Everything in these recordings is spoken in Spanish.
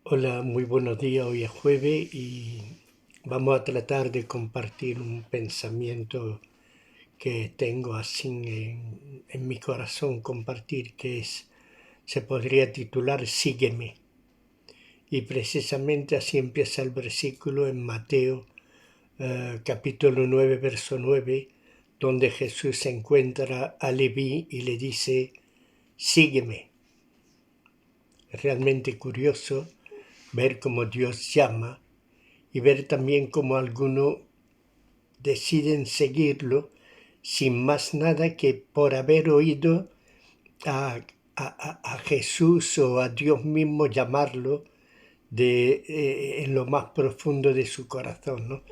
Hola, muy buenos días. Hoy es jueves y vamos a tratar de compartir un pensamiento que tengo así en mi corazón compartir, se podría titular Sígueme. Y precisamente así empieza el versículo en Mateo capítulo 9 verso 9, donde Jesús encuentra a Leví y le dice, sígueme. Es realmente curioso ver cómo Dios llama y ver también cómo algunos deciden seguirlo sin más nada que por haber oído a Jesús o a Dios mismo llamarlo en lo más profundo de su corazón, ¿no?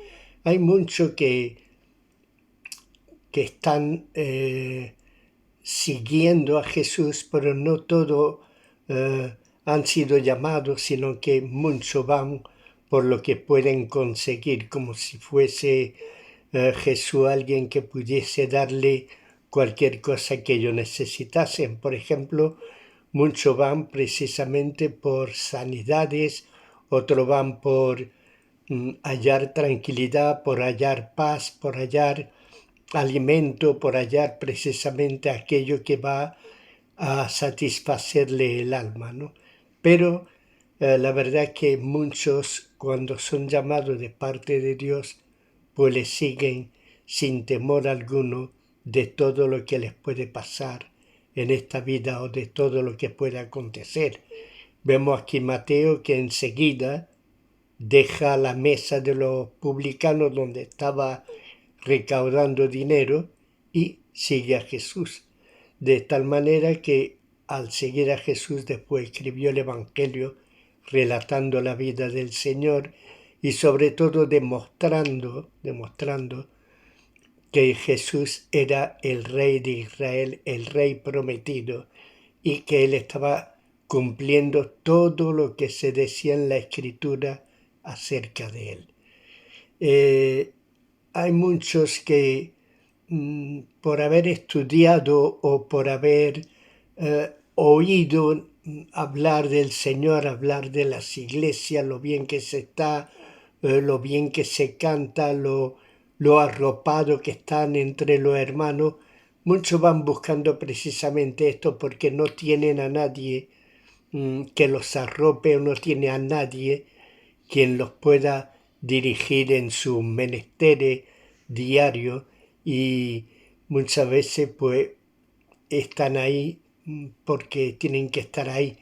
Hay muchos que están siguiendo a Jesús, pero no todos han sido llamados, sino que muchos van por lo que pueden conseguir, como si fuese Jesús alguien que pudiese darle cualquier cosa que ellos necesitasen. Por ejemplo, muchos van precisamente por sanidades, otros van por hallar tranquilidad, por hallar paz, por hallar alimento, por hallar precisamente aquello que va a satisfacerle el alma, ¿no? Pero la verdad es que muchos, cuando son llamados de parte de Dios, pues le siguen sin temor alguno de todo lo que les puede pasar en esta vida o de todo lo que puede acontecer. Vemos aquí Mateo que enseguida deja la mesa de los publicanos donde estaba recaudando dinero y sigue a Jesús. De tal manera que al seguir a Jesús después escribió el Evangelio relatando la vida del Señor y sobre todo demostrando que Jesús era el rey de Israel, el rey prometido, y que él estaba cumpliendo todo lo que se decía en la Escritura acerca de él. Hay muchos que por haber estudiado o por haber oído hablar del Señor, hablar de las iglesias, lo bien que se está, lo bien que se canta, lo arropado que están entre los hermanos, muchos van buscando precisamente esto porque no tienen a nadie que los arrope o no tiene a nadie quien los pueda dirigir en sus menesteres diarios y muchas veces pues están ahí porque tienen que estar ahí.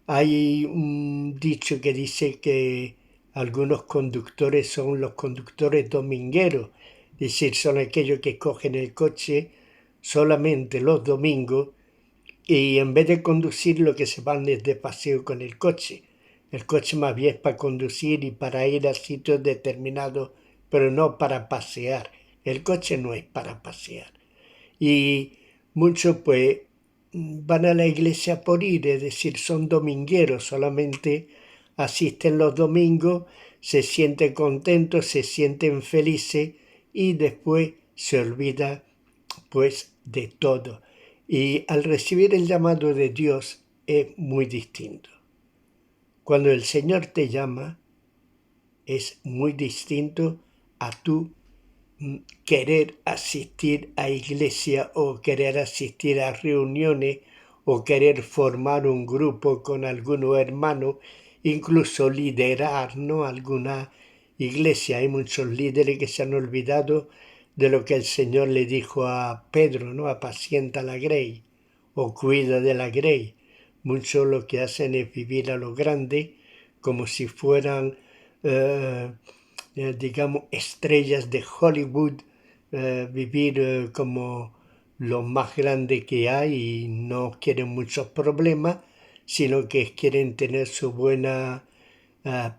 Hay un dicho que dice que algunos conductores son los conductores domingueros, es decir, son aquellos que cogen el coche solamente los domingos y en vez de conducir lo que se van es de paseo con el coche. El coche más bien es para conducir y para ir a sitios determinados, pero no para pasear. El coche no es para pasear. Y muchos pues van a la iglesia por ir, es decir, son domingueros, solamente asisten los domingos, se sienten contentos, se sienten felices y después se olvida pues de todo. Y al recibir el llamado de Dios es muy distinto. Cuando el Señor te llama es muy distinto a tú querer asistir a iglesia o querer asistir a reuniones o querer formar un grupo con algunos hermanos, incluso liderar, ¿no? Alguna iglesia. Hay muchos líderes que se han olvidado de lo que el Señor le dijo a Pedro, ¿no? Apacienta la grey o cuida de la grey. Muchos lo que hacen es vivir a lo grande como si fueran digamos, estrellas de Hollywood, vivir como lo más grande que hay y no quieren muchos problemas, sino que quieren tener su buena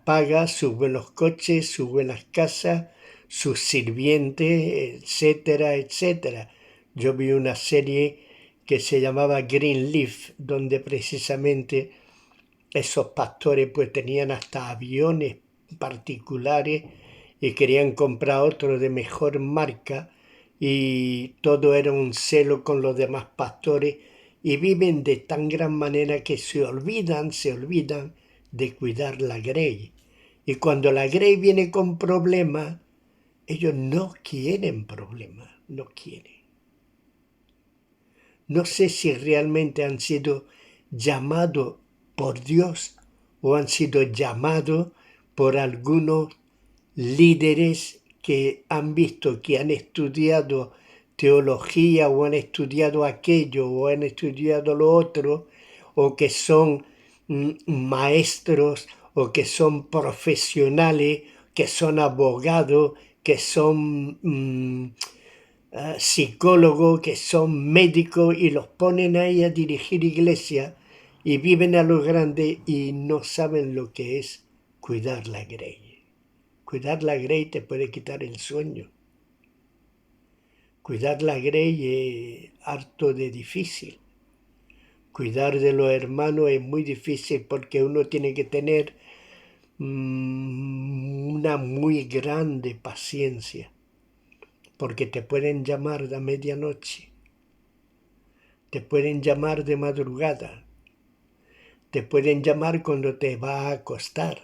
paga, sus buenos coches, sus buenas casas, sus sirvientes, etcétera, etcétera. Yo vi una serie que se llamaba Greenleaf, donde precisamente esos pastores pues tenían hasta aviones particulares y querían comprar otro de mejor marca y todo era un celo con los demás pastores y viven de tan gran manera que se olvidan de cuidar la grey. Y cuando la grey viene con problemas, ellos no quieren problemas, no quieren. No sé si realmente han sido llamados por Dios o han sido llamados por algunos líderes que han visto, que han estudiado teología o han estudiado aquello o han estudiado lo otro, o que son maestros o que son profesionales, que son abogados, que son psicólogos, que son médicos y los ponen ahí a dirigir iglesias y viven a lo grande y no saben lo que es cuidar la grey. Cuidar la grey te puede quitar el sueño. Cuidar la grey es harto de difícil. Cuidar de los hermanos es muy difícil porque uno tiene que tener una muy grande paciencia, porque te pueden llamar a medianoche, te pueden llamar de madrugada, te pueden llamar cuando te vas a acostar,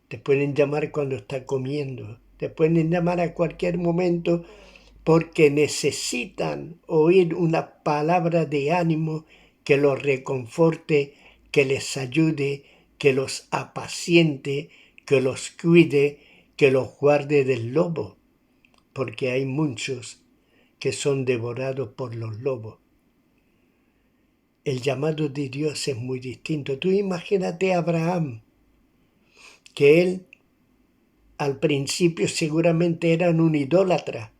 te pueden llamar cuando estás comiendo, te pueden llamar a cualquier momento porque necesitan oír una palabra de ánimo que los reconforte, que les ayude, que los apaciente, que los cuide, que los guarde del lobo, porque hay muchos que son devorados por los lobos. El llamado de Dios es muy distinto. Tú imagínate a Abraham, que él al principio seguramente era un idólatra,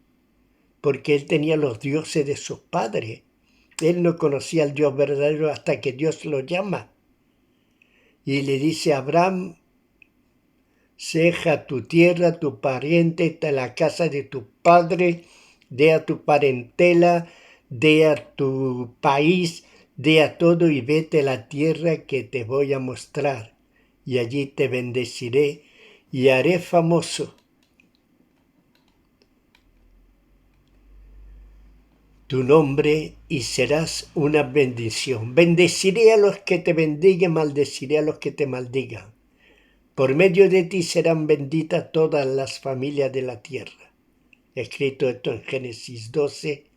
porque él tenía los dioses de sus padres. Él no conocía al Dios verdadero hasta que Dios lo llama. Y le dice a Abraham, deja tu tierra, tu pariente, la casa de tu padre, de a tu parentela, de a tu país, de a todo y vete a la tierra que te voy a mostrar. Y allí te bendeciré y haré famoso tu nombre y serás una bendición. Bendeciré a los que te bendigan, maldeciré a los que te maldigan. Por medio de ti serán benditas todas las familias de la tierra. Escrito esto en Génesis 12,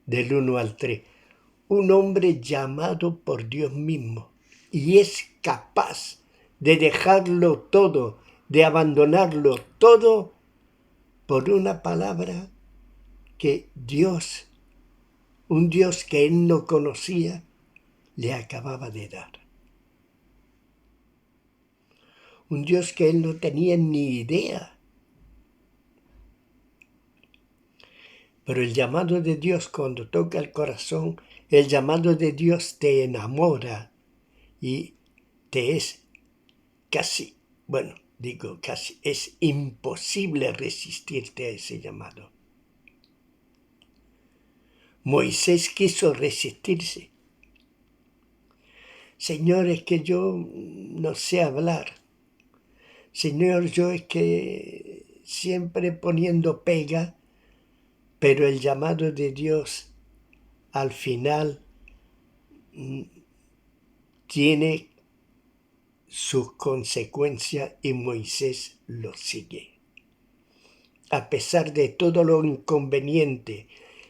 del 1 al 3. Un hombre llamado por Dios mismo y es capaz de dejarlo todo, de abandonarlo todo por una palabra que Dios, un Dios que él no conocía, le acababa de dar. Un Dios que él no tenía ni idea. Pero el llamado de Dios, cuando toca el corazón, el llamado de Dios te enamora y te es casi, es imposible resistirte a ese llamado. Moisés quiso resistirse. Señor, es que yo no sé hablar. Señor, yo es que siempre poniendo pega, pero el llamado de Dios al final tiene sus consecuencias y Moisés lo sigue. A pesar de todo lo inconveniente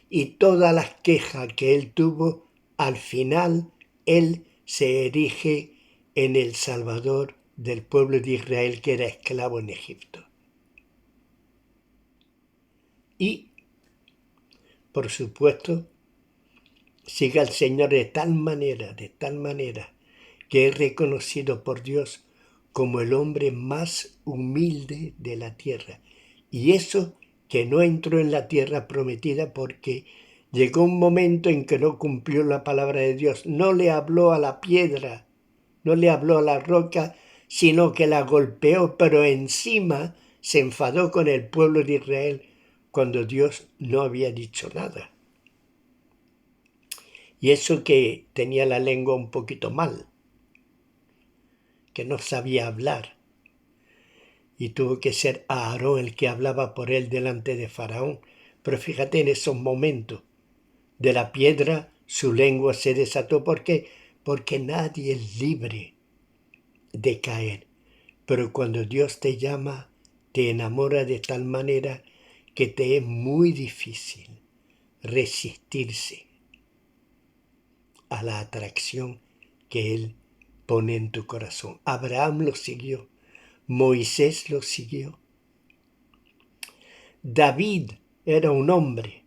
y todas las quejas que él tuvo, al final él se erige en el Salvador del pueblo de Israel que era esclavo en Egipto. Y, por supuesto, sigue al Señor de tal manera, que es reconocido por Dios como el hombre más humilde de la tierra. Y eso que no entró en la tierra prometida porque llegó un momento en que no cumplió la palabra de Dios. No le habló a la piedra, no le habló a la roca, sino que la golpeó, pero encima se enfadó con el pueblo de Israel cuando Dios no había dicho nada. Y eso que tenía la lengua un poquito mal, que no sabía hablar. Y tuvo que ser Aarón el que hablaba por él delante de Faraón. Pero fíjate, en esos momentos de la piedra su lengua se desató. ¿Por qué? Porque nadie es libre de caer. Pero cuando Dios te llama, te enamora de tal manera que te es muy difícil resistirse a la atracción que Él pone en tu corazón. Abraham lo siguió, Moisés lo siguió. David era un hombre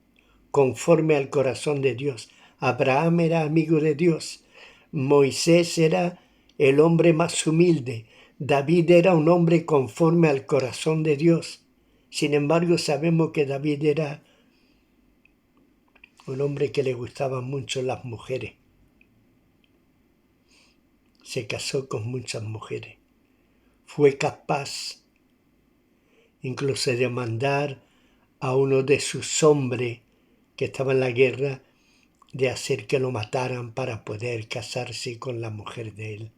conforme al corazón de Dios. Abraham era amigo de Dios. Moisés era el hombre más humilde. David era un hombre conforme al corazón de Dios. Sin embargo, sabemos que David era un hombre que le gustaban mucho las mujeres. Se casó con muchas mujeres. Fue capaz incluso de mandar a uno de sus hombres que estaba en la guerra de hacer que lo mataran para poder casarse con la mujer de él,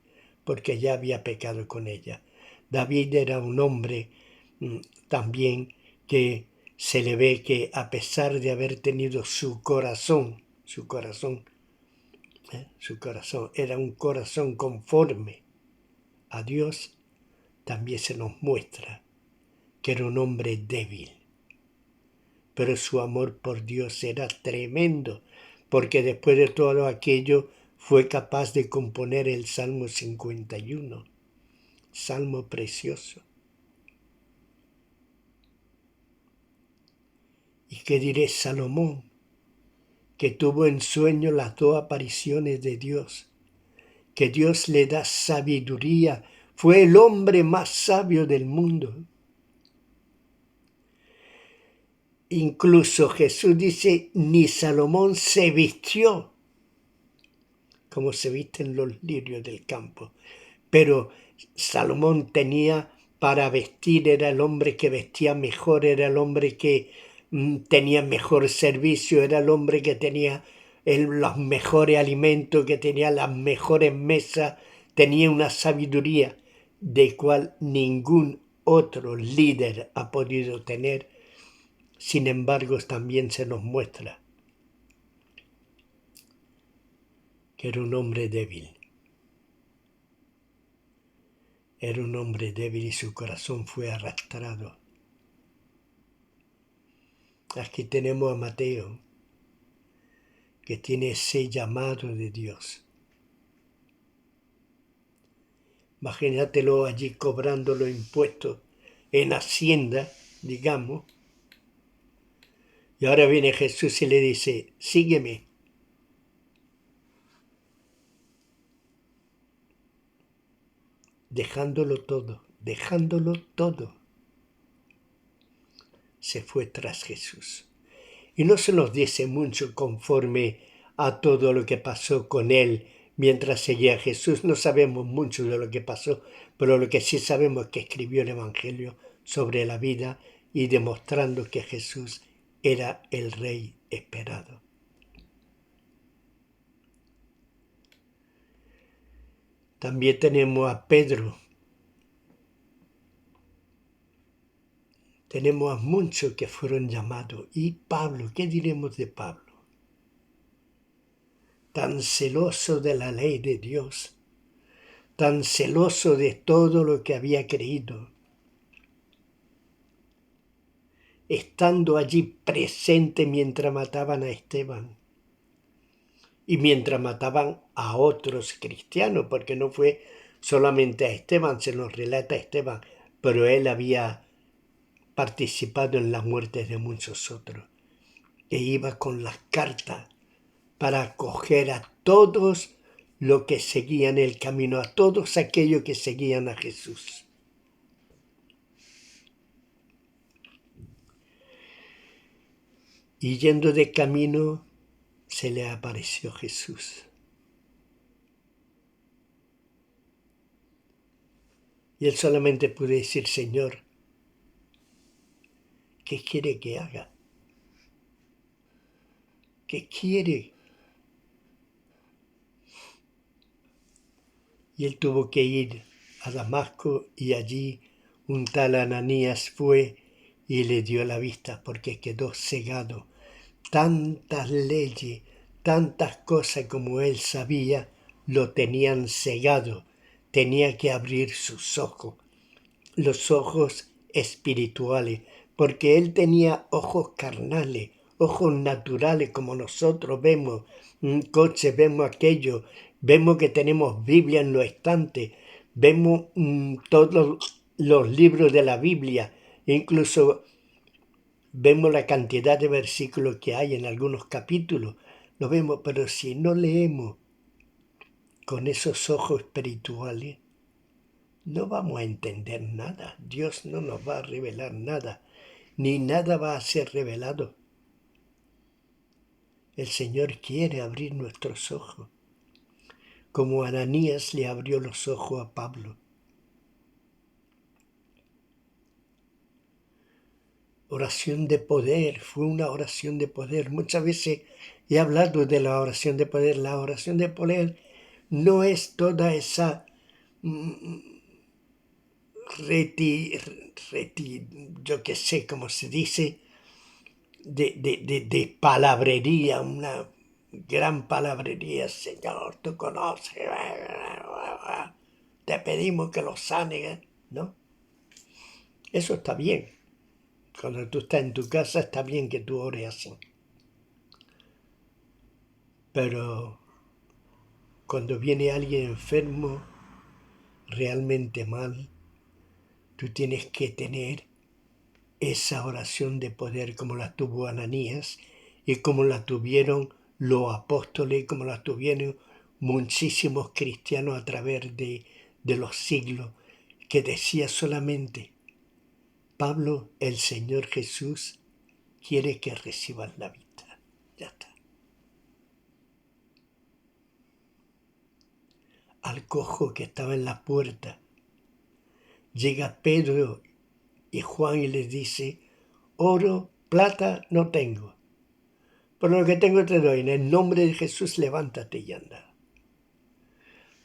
porque ya había pecado con ella. David era un hombre también que se le ve que a pesar de haber tenido su corazón era un corazón conforme a Dios, también se nos muestra que era un hombre débil. Pero su amor por Dios era tremendo, porque después de todo aquello fue capaz de componer el Salmo 51, salmo precioso. ¿Y qué diré Salomón, que tuvo en sueño las dos apariciones de Dios, que Dios le da sabiduría, fue el hombre más sabio del mundo? Incluso Jesús dice, ni Salomón se vistió como se visten los lirios del campo. Pero Salomón tenía para vestir, era el hombre que vestía mejor, era el hombre que tenía mejor servicio, era el hombre que tenía los mejores alimentos, que tenía las mejores mesas, tenía una sabiduría de cual ningún otro líder ha podido tener. Sin embargo, también se nos muestra que era un hombre débil. Era un hombre débil y su corazón fue arrastrado. Aquí tenemos a Mateo, que tiene ese llamado de Dios. Imagínatelo allí cobrando los impuestos en Hacienda, digamos. Y ahora viene Jesús y le dice, sígueme. Dejándolo todo, se fue tras Jesús. Y no se nos dice mucho conforme a todo lo que pasó con él mientras seguía a Jesús. No sabemos mucho de lo que pasó, pero lo que sí sabemos es que escribió el Evangelio sobre la vida y demostrando que Jesús era el Rey esperado. También tenemos a Pedro. Tenemos a muchos que fueron llamados. Y Pablo, ¿qué diremos de Pablo? Tan celoso de la ley de Dios, tan celoso de todo lo que había creído, estando allí presente mientras mataban a Esteban y mientras mataban a otros cristianos, porque no fue solamente a Esteban, se nos relata a Esteban, pero él había participado en las muertes de muchos otros, e iba con las cartas para acoger a todos los que seguían el camino, a todos aquellos que seguían a Jesús. Y yendo de camino, se le apareció Jesús. Y él solamente pudo decir, Señor, ¿qué quiere que haga? ¿Qué quiere? Y él tuvo que ir a Damasco y allí un tal Ananías fue y le dio la vista porque quedó cegado. Tantas leyes, tantas cosas como él sabía, lo tenían cegado tenía que abrir sus ojos, los ojos espirituales, porque él tenía ojos carnales, ojos naturales como nosotros vemos un coche, vemos aquello, vemos que tenemos Biblia en los estantes, vemos todos los libros de la Biblia, incluso vemos la cantidad de versículos que hay en algunos capítulos, lo vemos, pero si no leemos con esos ojos espirituales, no vamos a entender nada. Dios no nos va a revelar nada, ni nada va a ser revelado. El Señor quiere abrir nuestros ojos, como Ananías le abrió los ojos a Pablo. Oración de poder, fue una oración de poder. Muchas veces he hablado de la oración de poder. La oración de poder no es toda esa yo qué sé cómo se dice, de palabrería, una gran palabrería. Señor, tú conoces, te pedimos que lo sanes, ¿no? Eso está bien. Cuando tú estás en tu casa está bien que tú ores así. Pero cuando viene alguien enfermo, realmente mal, tú tienes que tener esa oración de poder como la tuvo Ananías y como la tuvieron los apóstoles, como la tuvieron muchísimos cristianos a través de los siglos, que decía solamente, Pablo, el Señor Jesús quiere que recibas la vista. Ya está. Al cojo que estaba en la puerta, llega Pedro y Juan y les dice, oro, plata no tengo, pero lo que tengo te doy, en el nombre de Jesús levántate y anda.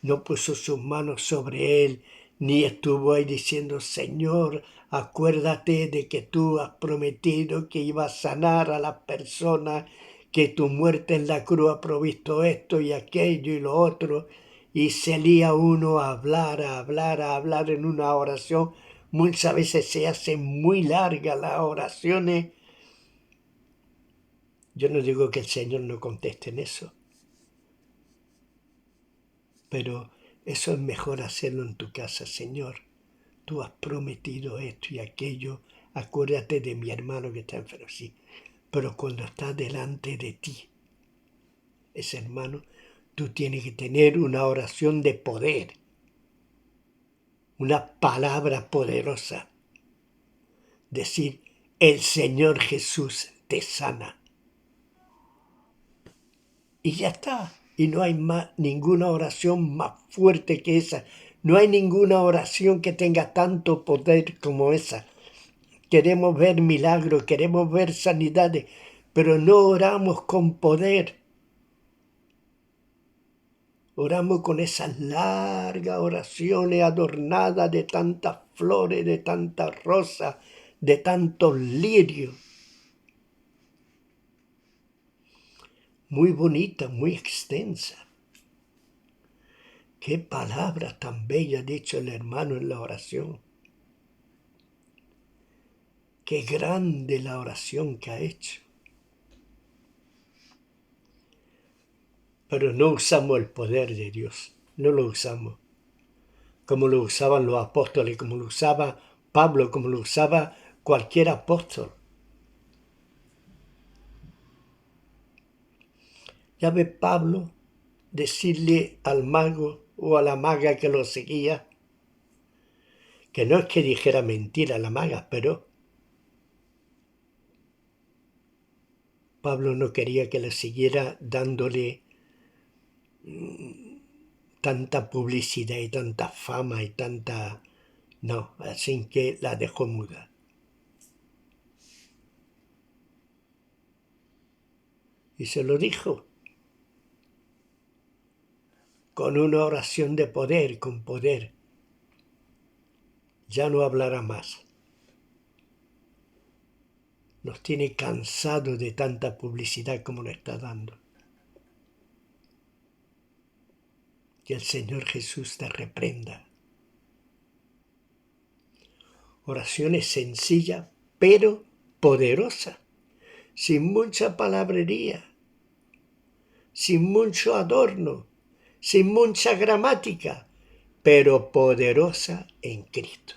No puso sus manos sobre él, ni estuvo ahí diciendo, Señor, acuérdate de que tú has prometido que ibas a sanar a las personas, que tu muerte en la cruz ha provisto esto y aquello y lo otro, y se lía uno a hablar en una oración. Muchas veces se hacen muy largas las oraciones. Yo no digo que el Señor no conteste en eso, pero eso es mejor hacerlo en tu casa, Señor. Tú has prometido esto y aquello, acuérdate de mi hermano que está enfermo, sí. Pero cuando está delante de ti, ese hermano, tú tienes que tener una oración de poder, una palabra poderosa. Decir, el Señor Jesús te sana. Y ya está. Y no hay más, ninguna oración más fuerte que esa. No hay ninguna oración que tenga tanto poder como esa. Queremos ver milagros, queremos ver sanidades, pero no oramos con poder. Oramos con esas largas oraciones adornadas de tantas flores, de tantas rosas, de tantos lirios. Muy bonita, muy extensa. Qué palabra tan bella ha dicho el hermano en la oración. Qué grande la oración que ha hecho. Pero no usamos el poder de Dios, no lo usamos. Como lo usaban los apóstoles, como lo usaba Pablo, como lo usaba cualquier apóstol. Ya ve Pablo decirle al mago o a la maga que lo seguía, que no es que dijera mentira a la maga, pero Pablo no quería que le siguiera dándole tanta publicidad y tanta fama y tanta... No, así que la dejó muda. Y se lo dijo con una oración de poder, con poder. Ya no hablará más. Nos tiene cansado de tanta publicidad como nos está dando. Que el Señor Jesús te reprenda. Oraciones sencillas, pero poderosas, sin mucha palabrería, sin mucho adorno, sin mucha gramática, pero poderosa en Cristo.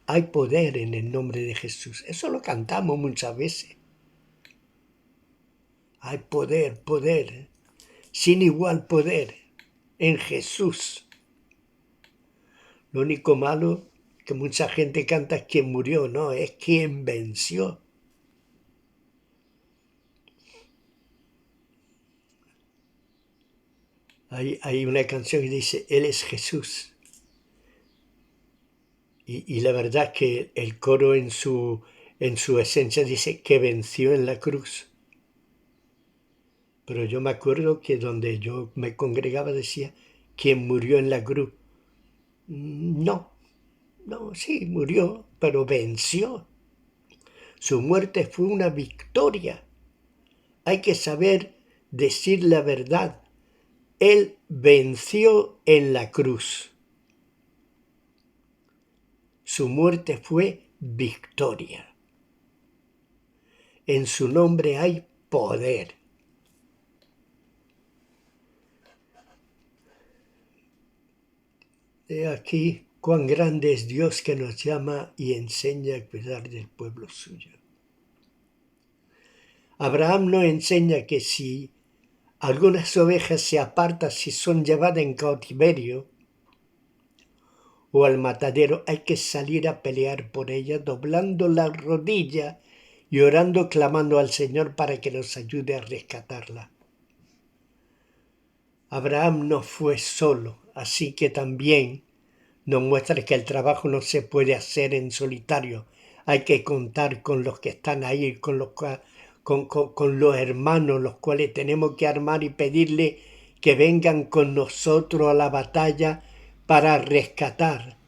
Hay poder en el nombre de Jesús. Eso lo cantamos muchas veces. Hay poder, poder, sin igual poder en Jesús. Lo único malo que mucha gente canta es quien murió, no, es quien venció. Hay una canción que dice, Él es Jesús. Y la verdad es que el coro en su esencia dice que venció en la cruz. Pero yo me acuerdo que donde yo me congregaba decía, quien murió en la cruz. No, sí, murió, pero venció. Su muerte fue una victoria. Hay que saber decir la verdad. Él venció en la cruz. Su muerte fue victoria. En su nombre hay poder. He aquí cuán grande es Dios que nos llama y enseña a cuidar del pueblo suyo. Abraham nos enseña que si algunas ovejas se apartan, si son llevadas en cautiverio o al matadero, hay que salir a pelear por ellas, doblando la rodilla y orando, clamando al Señor para que nos ayude a rescatarla. Abraham no fue solo, así que también nos muestra que el trabajo no se puede hacer en solitario. Hay que contar con los que están ahí, con los hermanos, los cuales tenemos que armar y pedirle que vengan con nosotros a la batalla para rescatar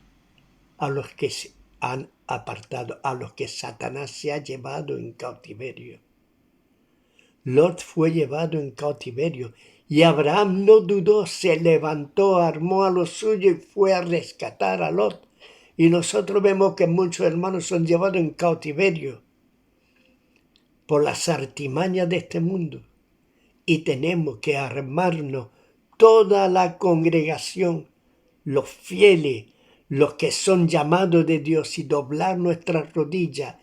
a los que se han apartado, a los que Satanás se ha llevado en cautiverio. Lot fue llevado en cautiverio y Abraham no dudó, se levantó, armó a lo suyo y fue a rescatar a Lot. Y nosotros vemos que muchos hermanos son llevados en cautiverio por las artimañas de este mundo. Y tenemos que armarnos, toda la congregación, los fieles, los que son llamados de Dios, y doblar nuestras rodillas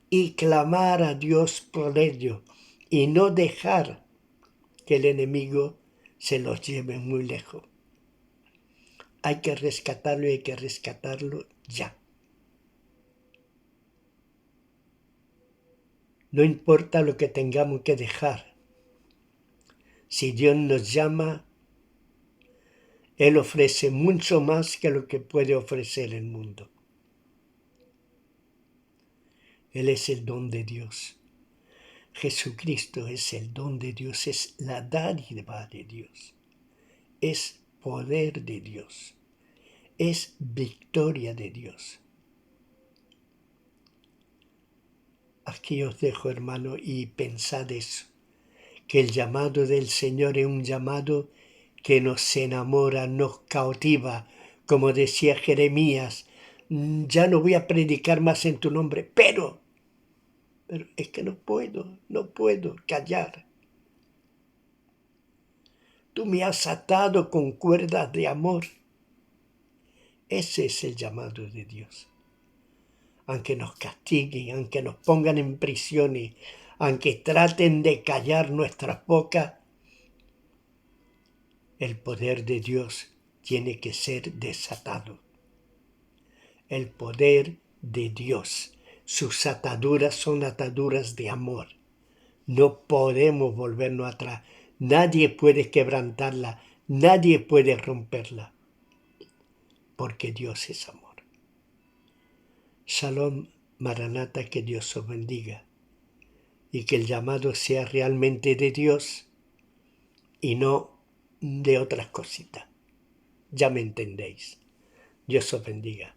y clamar a Dios por ellos y no dejar que el enemigo se los lleve muy lejos. Hay que rescatarlo y hay que rescatarlo ya. No importa lo que tengamos que dejar. Si Dios nos llama, Él ofrece mucho más que lo que puede ofrecer el mundo. Él es el don de Dios. Jesucristo es el don de Dios, es la dádiva de Dios. Es poder de Dios. Es victoria de Dios. Aquí os dejo, hermano, y pensad eso, que el llamado del Señor es un llamado que nos enamora, nos cautiva, como decía Jeremías, ya no voy a predicar más en tu nombre, pero es que no puedo callar. Tú me has atado con cuerdas de amor. Ese es el llamado de Dios. Aunque nos castiguen, aunque nos pongan en prisiones, aunque traten de callar nuestras bocas, el poder de Dios tiene que ser desatado. El poder de Dios. Sus ataduras son ataduras de amor. No podemos volvernos atrás. Nadie puede quebrantarla. Nadie puede romperla. Porque Dios es amor. Shalom, Maranata, que Dios os bendiga. Y que el llamado sea realmente de Dios y no de otras cositas. Ya me entendéis. Dios os bendiga.